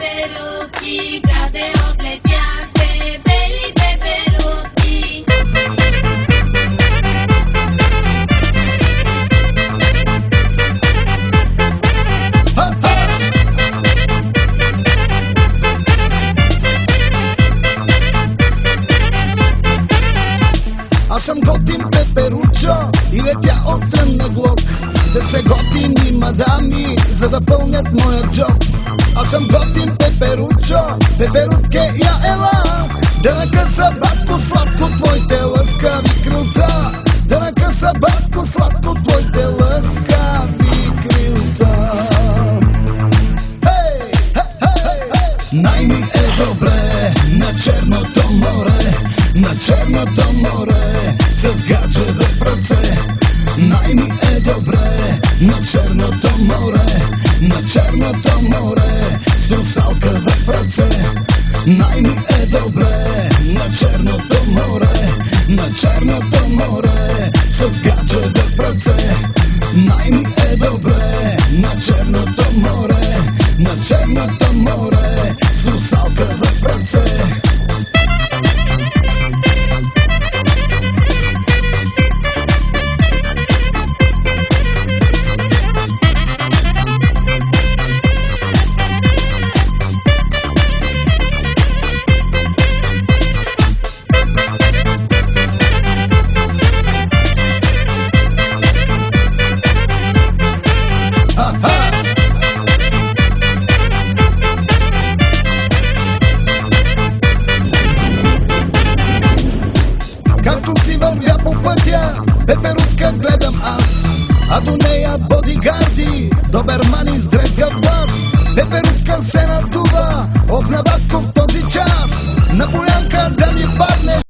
peperucchi, cade le piante, belli peperucchi. Аз съм готин пеперучо и летя от трън на глок. Да се готини мадами, за да пълнят моя джоб. Аз съм готин пеперучо, пеперутке я ела. Да накъса батко сладко твоите лъскави крилца. Да накъса батко сладко твоите лъскави крилца. Хей, хей, хей, хей. Най-ми е добре на Черното море, на Черното море, с гадже в ръце. Най-ми е добре на Черното море, на Черното море, с русалка в ръце. Най-ми е добре на Черното море, на Черното море, с гадже в ръце. Най-ми е добре на Черното море, на Черното море, с русалка в ръце. Както си вървя по пътя, пеперутка гледам аз, а до нея бодигарди, добермани с дрезгав глас. Пеперутка се надува от Наватков в този час, на полянка да ми падне